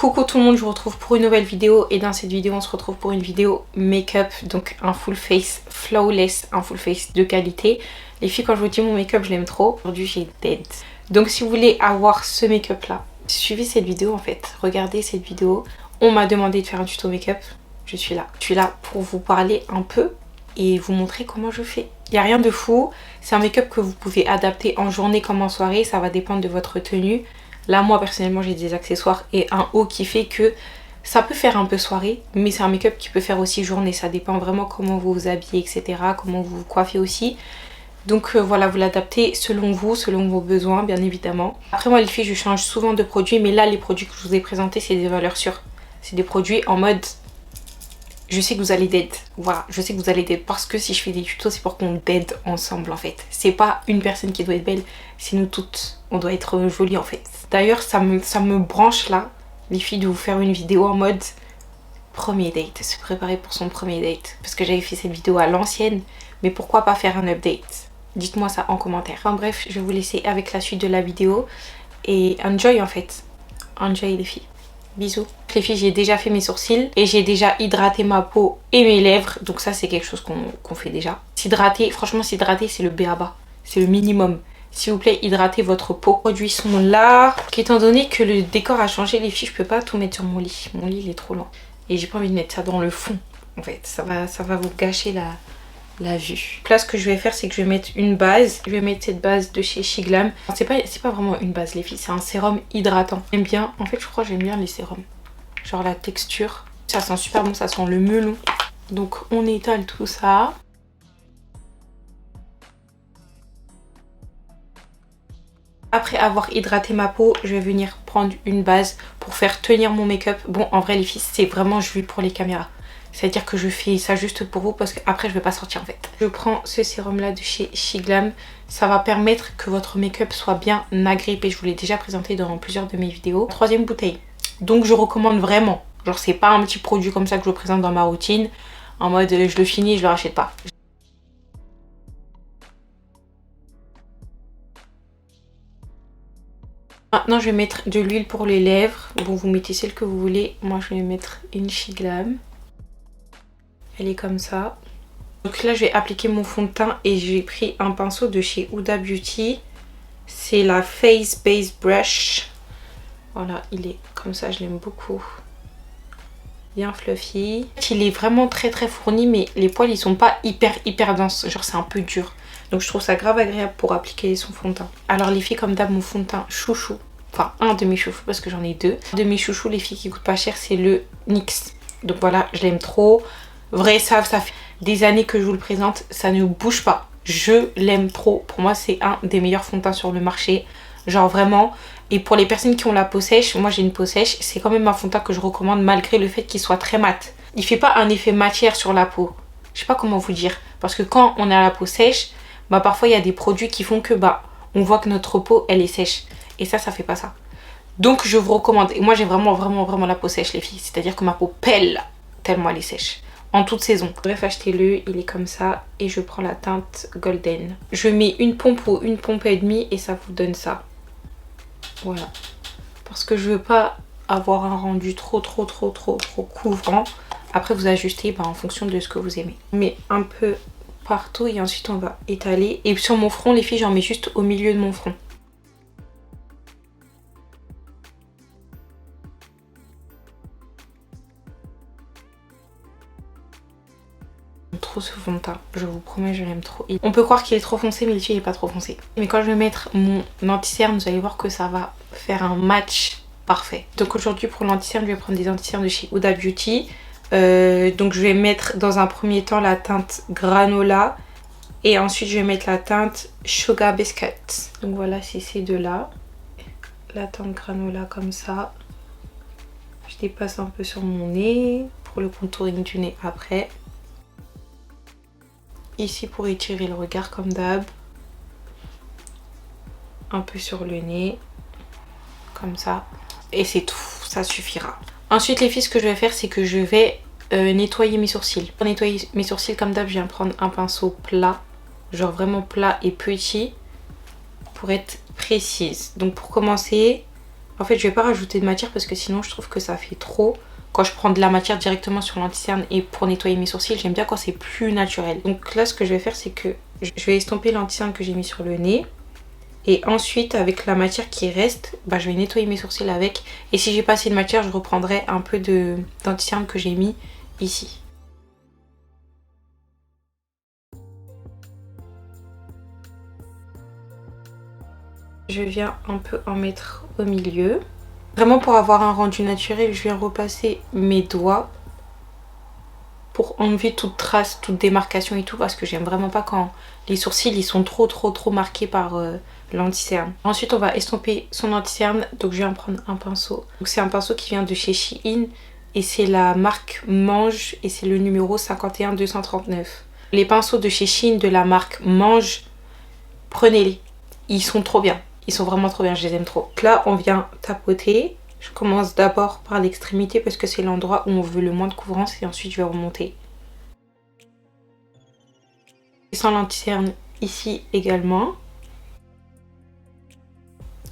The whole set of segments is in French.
Coucou tout le monde, je vous retrouve pour une nouvelle vidéo et dans cette vidéo on se retrouve pour une vidéo make-up, donc un full face flawless, un full face de qualité. Les filles, quand je vous dis mon make-up, je l'aime trop. Aujourd'hui j'ai dead. Donc si vous voulez avoir ce make-up là, suivez cette vidéo en fait, regardez cette vidéo. On m'a demandé de faire un tuto make-up, je suis là. Je suis là pour vous parler un peu et vous montrer comment je fais. Il n'y a rien de fou, c'est un make-up que vous pouvez adapter en journée comme en soirée, ça va dépendre de votre tenue. Là, moi, personnellement, j'ai des accessoires et un haut qui fait que ça peut faire un peu soirée, mais c'est un make-up qui peut faire aussi journée. Ça dépend vraiment comment vous vous habillez, etc., comment vous vous coiffez aussi. Donc voilà, vous l'adaptez selon vous, selon vos besoins, bien évidemment. Après, moi, les filles, je change souvent de produits, mais là, les produits que je vous ai présentés, c'est des valeurs sûres. C'est des produits en mode... Je sais que vous allez dead, voilà, je sais que vous allez dead parce que si je fais des tutos, c'est pour qu'on dead ensemble en fait. C'est pas une personne qui doit être belle, c'est nous toutes, on doit être jolies en fait. D'ailleurs, ça me branche là, les filles, de vous faire une vidéo en mode premier date, se préparer pour son premier date. Parce que j'avais fait cette vidéo à l'ancienne, mais pourquoi pas faire un update? Dites-moi ça en commentaire. Enfin bref, je vais vous laisser avec la suite de la vidéo et enjoy en fait. Enjoy les filles. Bisous. Les filles, j'ai déjà fait mes sourcils et j'ai déjà hydraté ma peau et mes lèvres. Donc ça, c'est quelque chose qu'on fait déjà. S'hydrater, franchement, s'hydrater, c'est le b.a.-ba. C'est le minimum. S'il vous plaît, hydratez votre peau. Les produits sont là. Étant donné que le décor a changé, les filles, je peux pas tout mettre sur mon lit. Mon lit, il est trop loin. Et j'ai pas envie de mettre ça dans le fond. En fait, ça va vous gâcher la vue. Là, ce que je vais faire, c'est que je vais mettre une base. Je vais mettre cette base de chez Shiglam. C'est pas vraiment une base, les filles. C'est un sérum hydratant. J'aime bien. En fait, je crois que j'aime bien les sérums. Genre la texture. Ça sent super bon. Ça sent le melon. Donc, on étale tout ça. Après avoir hydraté ma peau, je vais venir prendre une base pour faire tenir mon make-up. Bon, en vrai, les filles, c'est vraiment je vis pour les caméras. C'est-à-dire que je fais ça juste pour vous parce qu'après je vais pas sortir en fait. Je prends ce sérum là de chez Shiglam. Ça va permettre que votre make-up soit bien agrippé. Je vous l'ai déjà présenté dans plusieurs de mes vidéos. Troisième bouteille. Donc je recommande vraiment. Genre c'est pas un petit produit comme ça que je vous présente dans ma routine. En mode je le finis et je le rachète pas. Maintenant je vais mettre de l'huile pour les lèvres. Bon, vous mettez celle que vous voulez. Moi je vais mettre une Shiglam. Elle est comme ça. Donc là je vais appliquer mon fond de teint et j'ai pris un pinceau de chez Huda Beauty. C'est la Face Base Brush. Voilà, il est comme ça, je l'aime beaucoup. Bien fluffy. Il est vraiment très fourni, mais les poils ils sont pas hyper denses. Genre c'est un peu dur. Donc je trouve ça grave agréable pour appliquer son fond de teint. Alors les filles, comme d'hab, mon fond de teint chouchou. Enfin un de mes chouchous parce que j'en ai deux. Un de mes chouchous, les filles, qui coûtent pas cher, c'est le NYX. Donc voilà, je l'aime trop. Vrai, ça fait des années que je vous le présente, ça ne bouge pas. Je l'aime trop. Pour moi, c'est un des meilleurs fonds de teint sur le marché. Genre vraiment. Et pour les personnes qui ont la peau sèche, moi j'ai une peau sèche, c'est quand même un fond de teint que je recommande malgré le fait qu'il soit très mat. Il fait pas un effet matière sur la peau. Je sais pas comment vous dire. Parce que quand on a la peau sèche, bah parfois il y a des produits qui font que bah on voit que notre peau elle est sèche. Et ça fait pas ça. Donc je vous recommande. Et moi j'ai vraiment la peau sèche les filles. C'est-à-dire que ma peau pèle tellement elle est sèche. En toute saison. Bref, achetez-le, il est comme ça. Et je prends la teinte Golden. Je mets une pompe ou une pompe et demie et ça vous donne ça. Voilà. Parce que je veux pas avoir un rendu trop couvrant. Après vous ajustez en fonction de ce que vous aimez. Mais un peu partout et ensuite on va étaler. Et sur mon front les filles, j'en mets juste au milieu de mon front. Trop ce fond de teint, je vous promets, je l'aime trop. On peut croire qu'il est trop foncé, mais le il est pas trop foncé. Mais quand je vais mettre mon anti-cerne, vous allez voir que ça va faire un match parfait. Donc aujourd'hui pour l'anti-cerne, je vais prendre des anti-cernes de chez Huda Beauty. Donc je vais mettre dans un premier temps la teinte Granola et ensuite je vais mettre la teinte Sugar Biscuit. Donc voilà, c'est ces deux là. La teinte Granola comme ça. Je dépasse un peu sur mon nez pour le contouring du nez après. Ici pour étirer le regard comme d'hab. Un peu sur le nez. Comme ça. Et c'est tout. Ça suffira. Ensuite les filles, ce que je vais faire, c'est que je vais nettoyer mes sourcils. Pour nettoyer mes sourcils comme d'hab, je viens prendre un pinceau plat. Genre vraiment plat et petit. Pour être précise. Donc pour commencer, En fait je vais pas rajouter de matière parce que sinon je trouve que ça fait trop. Quand je prends de la matière directement sur l'anti-cerne et pour nettoyer mes sourcils, j'aime bien quand c'est plus naturel. Donc là ce que je vais faire c'est que je vais estomper l'anti-cerne que j'ai mis sur le nez. Et ensuite avec la matière qui reste, bah, je vais nettoyer mes sourcils avec. Et si j'ai pas assez de matière, je reprendrai un peu d'anti-cerne que j'ai mis ici. Je viens un peu en mettre au milieu. Vraiment pour avoir un rendu naturel, je viens repasser mes doigts pour enlever toute trace, toute démarcation et tout, parce que j'aime vraiment pas quand les sourcils ils sont trop marqués par l'anti-cerne. Ensuite on va estomper son anti-cerne, donc je viens prendre un pinceau. C'est un pinceau qui vient de chez Shein et c'est la marque Mange et c'est le numéro 51239. Les pinceaux de chez Shein de la marque Mange, prenez-les, ils sont trop bien. Ils sont vraiment trop bien, je les aime trop. Donc là, on vient tapoter. Je commence d'abord par l'extrémité parce que c'est l'endroit où on veut le moins de couvrance et ensuite je vais remonter. Je descends l'anti-cerne ici également.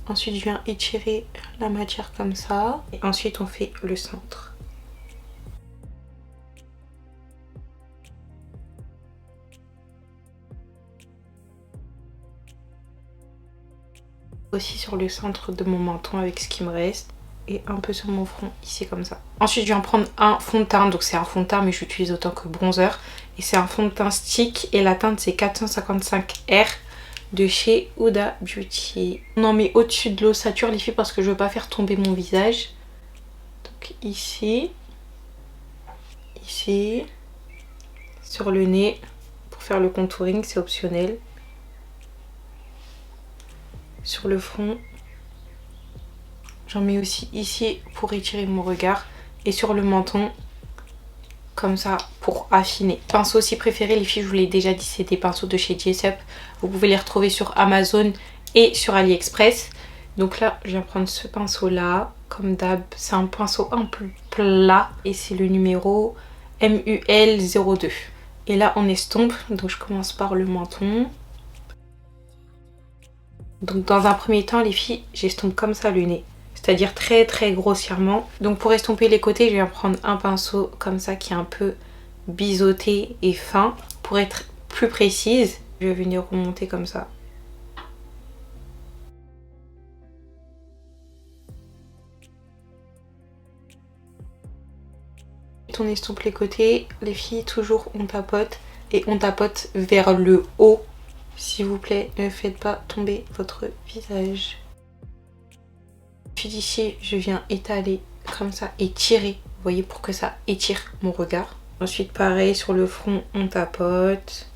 Ensuite, je viens étirer la matière comme ça. Et ensuite, on fait le centre. Aussi sur le centre de mon menton avec ce qui me reste et un peu sur mon front ici comme ça. Ensuite je viens prendre un fond de teint, donc c'est un fond de teint mais j'utilise autant que bronzer et c'est un fond de teint stick et la teinte c'est 455R de chez Huda Beauty. On en met au-dessus de l'ossature les filles parce que je veux pas faire tomber mon visage. Donc ici, ici, sur le nez pour faire le contouring, c'est optionnel. Sur le front, j'en mets aussi ici pour étirer mon regard et sur le menton comme ça pour affiner. Pinceau aussi préféré les filles, je vous l'ai déjà dit, c'est des pinceaux de chez GSUP. Vous pouvez les retrouver sur Amazon et sur AliExpress. Donc là je viens prendre ce pinceau là comme d'hab, c'est un pinceau un peu plat et c'est le numéro MUL02. Et là on estompe, donc je commence par le menton. Donc dans un premier temps les filles, j'estompe comme ça le nez, c'est-à-dire très grossièrement. Donc pour estomper les côtés, je viens prendre un pinceau comme ça qui est un peu biseauté et fin. Pour être plus précise, je vais venir remonter comme ça. On estompe les côtés, les filles toujours on tapote et on tapote vers le haut. S'il vous plaît, ne faites pas tomber votre visage. Puis d'ici, je viens étaler comme ça et tirer, vous voyez, pour que ça étire mon regard. Ensuite, pareil, sur le front, on tapote.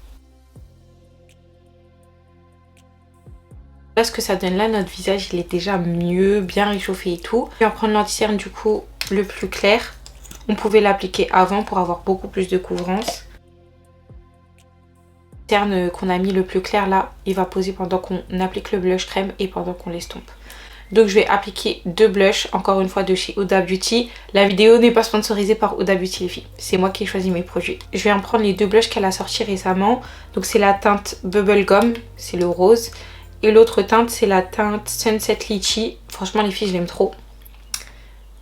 Là, ce que ça donne là, notre visage, il est déjà mieux, bien réchauffé et tout. Je viens prendre l'anti-cerne du coup le plus clair. On pouvait l'appliquer avant pour avoir beaucoup plus de couvrance. Cerne qu'on a mis le plus clair là, il va poser pendant qu'on applique le blush crème et pendant qu'on l'estompe. Donc je vais appliquer deux blushs, encore une fois de chez Huda Beauty. La vidéo n'est pas sponsorisée par Huda Beauty les filles, c'est moi qui ai choisi mes produits. Je vais en prendre les deux blushs qu'elle a sortis récemment. Donc c'est la teinte Bubblegum, c'est le rose. Et l'autre teinte c'est la teinte Sunset Litchi. Franchement les filles je l'aime trop.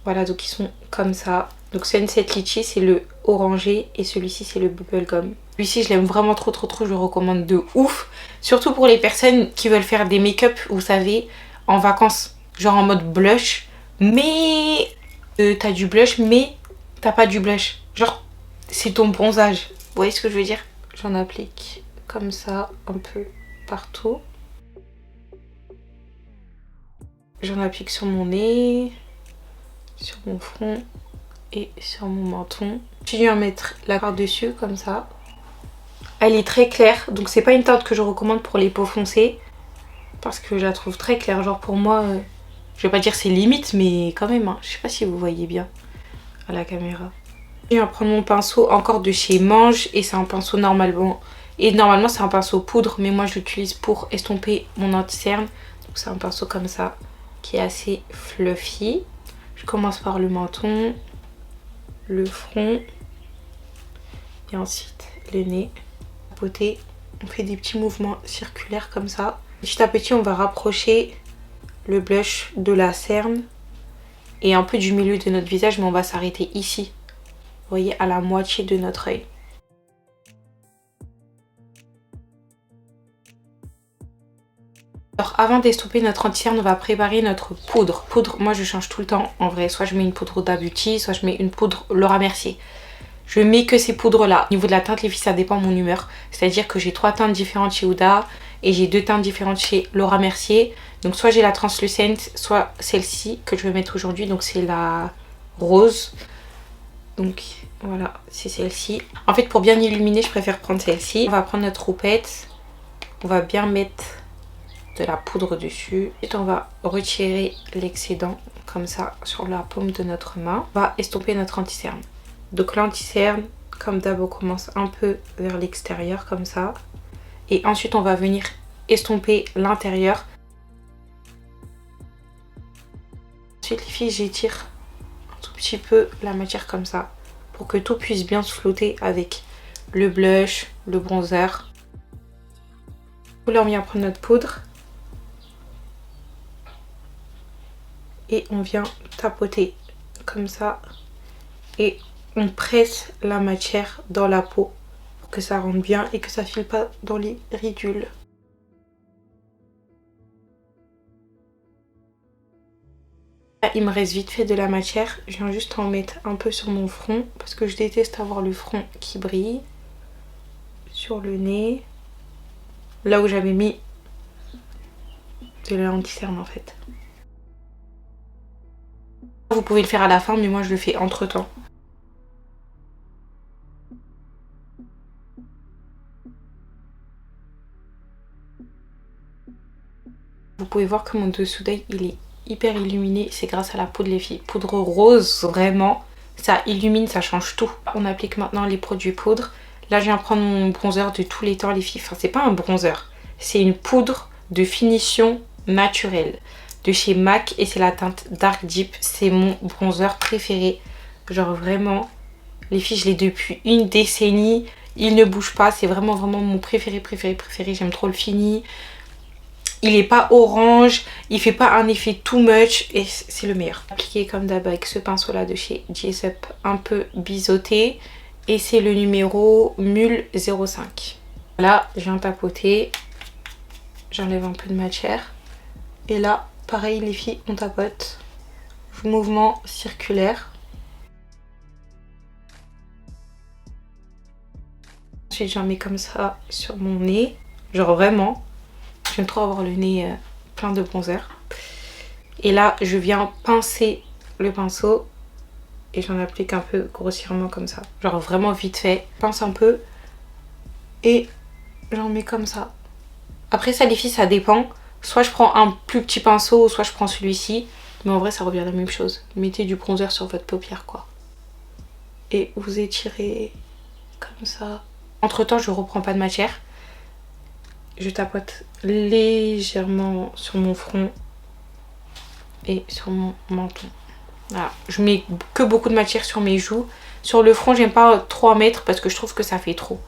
Voilà, donc ils sont comme ça. Donc Sunset Litchi c'est le orangé et celui-ci c'est le Bubblegum. Celui-ci je l'aime vraiment trop, je le recommande de ouf. Surtout pour les personnes qui veulent faire des make-up, vous savez, en vacances. Genre en mode blush, mais t'as du blush, mais t'as pas du blush. Genre, c'est ton bronzage. Vous voyez ce que je veux dire? J'en applique comme ça, un peu partout. J'en applique sur mon nez, sur mon front et sur mon menton. Je viens mettre la par-dessus comme ça. Elle est très claire, donc c'est pas une teinte que je recommande pour les peaux foncées. Parce que je la trouve très claire. Genre pour moi, je vais pas dire c'est limite, mais quand même, hein, je sais pas si vous voyez bien à la caméra. Je vais prendre mon pinceau encore de chez Mange et c'est un pinceau normalement. Et normalement c'est un pinceau poudre, mais moi je l'utilise pour estomper mon anti-cerne. Donc c'est un pinceau comme ça qui est assez fluffy. Je commence par le menton, le front et ensuite le nez. Côté, on fait des petits mouvements circulaires comme ça. Petit à petit on va rapprocher le blush de la cerne et un peu du milieu de notre visage, mais on va s'arrêter ici. Vous voyez, à la moitié de notre œil. Alors avant d'estomper notre anti-cerne, on va préparer notre poudre. Poudre, moi je change tout le temps en vrai. Soit je mets une poudre Huda Beauty, soit je mets une poudre Laura Mercier. Je mets que ces poudres là. Au niveau de la teinte, les filles, ça dépend de mon humeur. C'est-à-dire que j'ai 3 teintes différentes chez Huda et j'ai 2 teintes différentes chez Laura Mercier. Donc soit j'ai la translucente, soit celle-ci que je vais mettre aujourd'hui. Donc c'est la rose. Donc voilà, c'est celle-ci. En fait, pour bien illuminer, je préfère prendre celle-ci. On va prendre notre roupette. On va bien mettre de la poudre dessus. Et on va retirer l'excédent comme ça sur la paume de notre main. On va estomper notre anti-cerne. Donc l'anti-cerne, comme d'hab, on commence un peu vers l'extérieur comme ça. Et ensuite, on va venir estomper l'intérieur. Ensuite, les filles, j'étire un tout petit peu la matière comme ça pour que tout puisse bien se flotter avec le blush, le bronzer. Là, on vient prendre notre poudre. Et on vient tapoter comme ça. Et on presse la matière dans la peau pour que ça rentre bien et que ça file pas dans les ridules. Là, il me reste vite fait de la matière. Je viens juste en mettre un peu sur mon front parce que je déteste avoir le front qui brille. Sur le nez. Là où j'avais mis de l'anti-cerne en fait. Vous pouvez le faire à la fin, mais moi je le fais entre temps. Vous pouvez voir que mon dessous d'œil il est hyper illuminé. C'est grâce à la poudre les filles. Poudre rose, vraiment. Ça illumine, ça change tout. On applique maintenant les produits poudre. Là je viens prendre mon bronzer de tous les temps les filles. Enfin c'est pas un bronzer. C'est une poudre de finition naturelle. De chez MAC et c'est la teinte Dark Deep. C'est mon bronzer préféré. Genre vraiment, les filles, je l'ai depuis une décennie. Il ne bouge pas. C'est vraiment mon préféré. J'aime trop le fini. Il est pas orange. Il fait pas un effet too much. Et c'est le meilleur. Appliqué comme d'hab avec ce pinceau là de chez Jessup. Un peu biseauté. Et c'est le numéro Mule 05. Là, je viens tapoter. J'enlève un peu de matière. Et là, pareil les filles, on tapote. Mouvement circulaire. Ensuite, j'en mets comme ça sur mon nez. Genre vraiment, j'aime trop avoir le nez plein de bronzer. Et là, je viens pincer le pinceau. Et j'en applique un peu grossièrement comme ça. Genre vraiment vite fait. Pince un peu. Et j'en mets comme ça. Après ça les filles, ça dépend. Soit je prends un plus petit pinceau, soit je prends celui-ci. Mais en vrai ça revient à la même chose. Mettez du bronzer sur votre paupière quoi. Et vous étirez comme ça. Entre temps je reprends pas de matière. Je tapote légèrement sur mon front. Et sur mon menton. Voilà. Je mets que beaucoup de matière sur mes joues. Sur le front j'aime pas trop en mettre parce que je trouve que ça fait trop.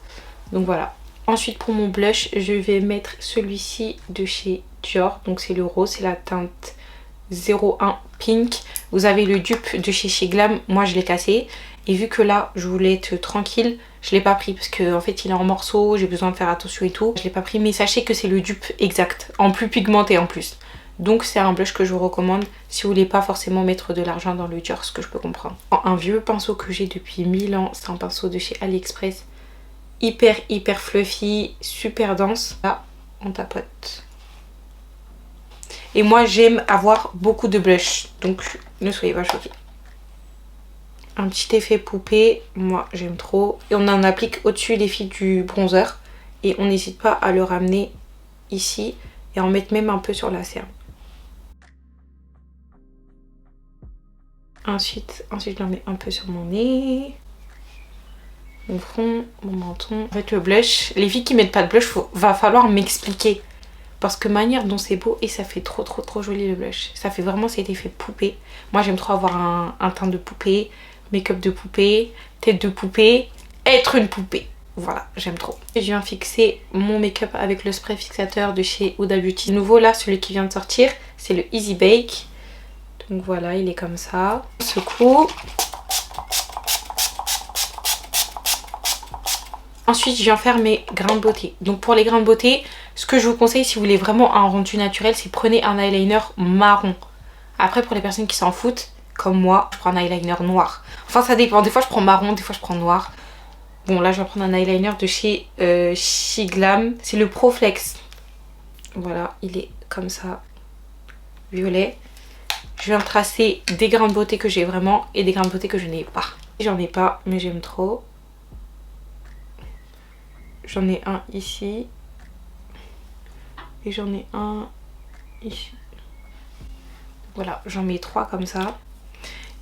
Donc voilà. Ensuite pour mon blush, je vais mettre celui-ci de chez Dior. Donc c'est le rose, c'est la teinte 01 Pink. Vous avez le dupe de chez Glam, moi je l'ai cassé. Et vu que là je voulais être tranquille, je l'ai pas pris parce qu'en fait il est en morceaux, j'ai besoin de faire attention et tout. Je l'ai pas pris mais sachez que c'est le dupe exact, en plus pigmenté en plus. Donc c'est un blush que je vous recommande si vous voulez pas forcément mettre de l'argent dans le Dior, ce que je peux comprendre. Un vieux pinceau que j'ai depuis 1000 ans, c'est un pinceau de chez AliExpress. Hyper fluffy, super dense. Là, on tapote. Et moi, j'aime avoir beaucoup de blush. Donc, ne soyez pas choqués. Un petit effet poupée. Moi, j'aime trop. Et on en applique au-dessus les filles du bronzer. Et on n'hésite pas à le ramener ici. Et en mettre même un peu sur la cerne. Ensuite, j'en mets un peu sur mon nez. Mon front, mon menton. En fait le blush, les filles qui mettent pas de blush, va falloir m'expliquer. Parce que manière dont c'est beau et ça fait trop joli le blush. Ça fait vraiment cet effet poupée. Moi j'aime trop avoir un teint de poupée, make-up de poupée, tête de poupée, être une poupée. Voilà, j'aime trop. Et je viens fixer mon make-up avec le spray fixateur de chez Huda Beauty. Nouveau là, celui qui vient de sortir, c'est le Easy Bake. Donc voilà, il est comme ça. Ce coup. Ensuite, je viens faire mes grains de beauté. Donc pour les grains de beauté, ce que je vous conseille si vous voulez vraiment un rendu naturel, c'est prenez un eyeliner marron. Après, pour les personnes qui s'en foutent, comme moi, je prends un eyeliner noir. Enfin, ça dépend. Des fois, je prends marron, des fois, je prends noir. Bon, là, je vais prendre un eyeliner de chez Shiglam. C'est le Pro Flex. Voilà, il est comme ça, violet. Je viens tracer des grains de beauté que j'ai vraiment et des grains de beauté que je n'ai pas. J'en ai pas, mais j'aime trop. J'en ai un ici. Et j'en ai un ici. Voilà, j'en mets 3 comme ça.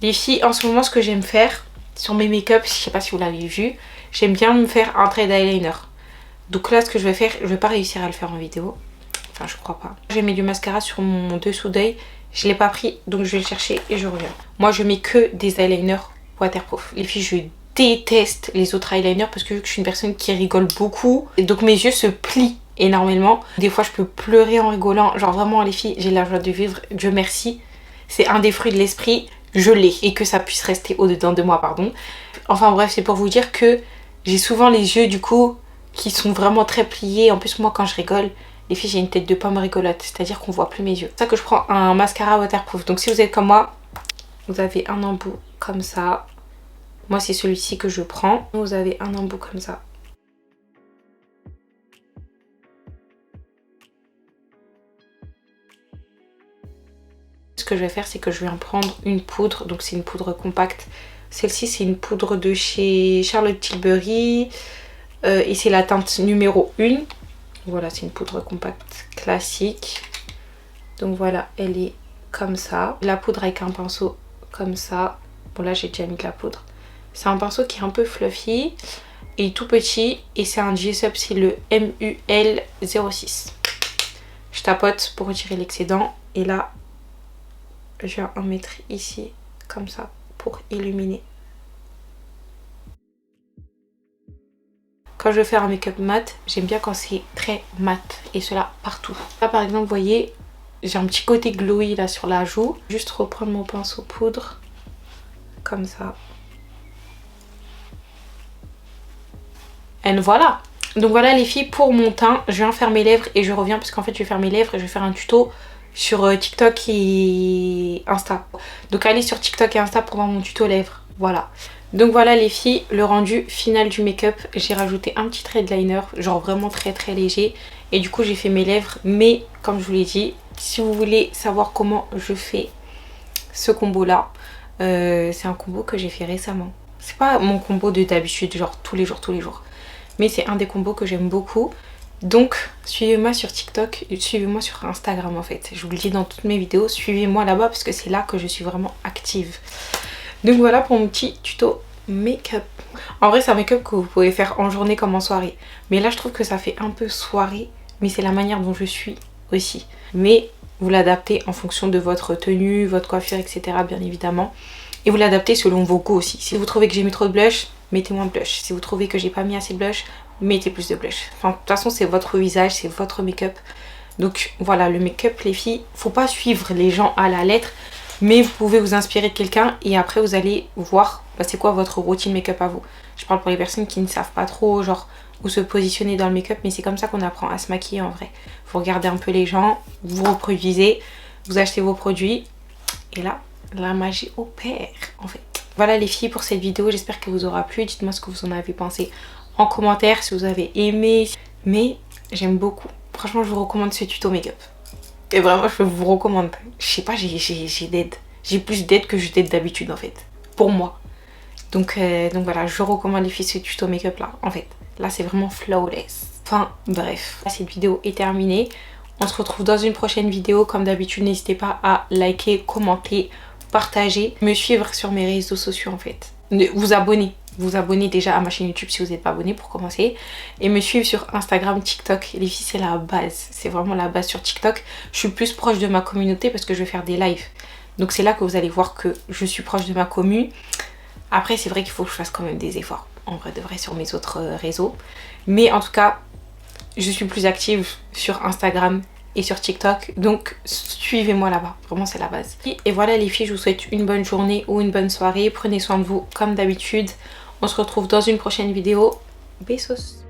Les filles, en ce moment, ce que j'aime faire sur mes make-up, je sais pas si vous l'avez vu, j'aime bien me faire un trait d'eyeliner. Donc là, ce que je vais faire, je vais pas réussir à le faire en vidéo. Enfin, je crois pas. J'ai mis du mascara sur mon dessous d'œil. Je l'ai pas pris, donc je vais le chercher et je reviens. Moi, je mets que des eyeliners waterproof. Les filles, je déteste les autres eyeliners parce que vu que je suis une personne qui rigole beaucoup, et donc mes yeux se plient énormément. Des fois, je peux pleurer en rigolant. Genre vraiment, les filles, j'ai la joie de vivre. Dieu merci. C'est un des fruits de l'esprit. Je l'ai. Et que ça puisse rester au-dedans de moi, pardon. Enfin bref, c'est pour vous dire que j'ai souvent les yeux, du coup, qui sont vraiment très pliés. En plus, moi, quand je rigole, les filles, j'ai une tête de pomme rigolote. C'est-à-dire qu'on voit plus mes yeux. C'est ça que je prends un mascara waterproof. Donc si vous êtes comme moi, vous avez un embout comme ça. Moi, c'est celui-ci que je prends. Vous avez un embout comme ça. Ce que je vais faire, c'est que je vais en prendre une poudre. Donc c'est une poudre compacte. Celle-ci, c'est une poudre de chez Charlotte Tilbury. Et c'est la teinte numéro 1. Voilà, c'est une poudre compacte classique. Donc voilà, elle est comme ça. La poudre avec un pinceau comme ça. Bon là, j'ai déjà mis de la poudre. C'est un pinceau qui est un peu fluffy et tout petit. Et c'est un Jessup, c'est le MUL06. Je tapote pour retirer l'excédent. Et là, je vais en mettre ici, comme ça, pour illuminer. Quand je veux faire un make-up mat, j'aime bien quand c'est très mat. Et cela partout. Là, par exemple, vous voyez, j'ai un petit côté glowy là sur la joue. Juste reprendre mon pinceau poudre. Comme ça. Et voilà. Donc voilà les filles, pour mon teint, je viens faire mes lèvres et je reviens parce qu'en fait je vais faire mes lèvres et je vais faire un tuto sur TikTok et Insta. Donc allez sur TikTok et Insta pour voir mon tuto lèvres. Voilà. Donc voilà les filles, le rendu final du make-up. J'ai rajouté un petit trait de liner, genre vraiment très très léger. Et du coup j'ai fait mes lèvres. Mais comme je vous l'ai dit, si vous voulez savoir comment je fais ce combo là, c'est un combo que j'ai fait récemment. C'est pas mon combo de d'habitude, genre tous les jours. Mais c'est un des combos que j'aime beaucoup. Donc suivez-moi sur TikTok, suivez-moi sur Instagram en fait. Je vous le dis dans toutes mes vidéos, suivez-moi là-bas parce que c'est là que je suis vraiment active. Donc voilà pour mon petit tuto make-up. En vrai c'est un make-up que vous pouvez faire en journée comme en soirée. Mais là je trouve que ça fait un peu soirée. Mais c'est la manière dont je suis aussi. Mais vous l'adaptez en fonction de votre tenue, votre coiffure, etc. bien évidemment. Et vous l'adaptez selon vos goûts aussi. Si vous trouvez que j'ai mis trop de blush, mettez moins de blush. Si vous trouvez que j'ai pas mis assez de blush, mettez plus de blush. Enfin, de toute façon, c'est votre visage, c'est votre make-up. Donc voilà, le make-up, les filles, faut pas suivre les gens à la lettre. Mais vous pouvez vous inspirer de quelqu'un et après vous allez voir bah, c'est quoi votre routine make-up à vous. Je parle pour les personnes qui ne savent pas trop genre où se positionner dans le make-up, mais c'est comme ça qu'on apprend à se maquiller en vrai. Vous regardez un peu les gens, vous reproduisez, vous achetez vos produits et là, la magie opère en fait. Voilà les filles pour cette vidéo, j'espère qu'elle vous aura plu. Dites-moi ce que vous en avez pensé en commentaire, si vous avez aimé. Mais j'aime beaucoup. Franchement, je vous recommande ce tuto make-up. Et vraiment, je vous recommande. Je sais pas, j'ai d'aide. J'ai plus d'aide que je d'aide d'habitude en fait. Pour moi. Donc voilà, je recommande les filles ce tuto make-up là. En fait, là c'est vraiment flawless. Enfin bref, cette vidéo est terminée. On se retrouve dans une prochaine vidéo. Comme d'habitude, n'hésitez pas à liker, commenter, partager, me suivre sur mes réseaux sociaux en fait. Vous abonner déjà à ma chaîne YouTube si vous n'êtes pas abonné pour commencer. Et me suivre sur Instagram, TikTok. Les filles, c'est la base. C'est vraiment la base sur TikTok. Je suis plus proche de ma communauté parce que je vais faire des lives. Donc c'est là que vous allez voir que je suis proche de ma commu. Après, c'est vrai qu'il faut que je fasse quand même des efforts. En vrai de vrai sur mes autres réseaux. Mais en tout cas, je suis plus active sur Instagram et sur TikTok. Donc suivez-moi là-bas, vraiment c'est la base. Et voilà les filles, je vous souhaite une bonne journée ou une bonne soirée. Prenez soin de vous comme d'habitude. On se retrouve dans une prochaine vidéo. Besos.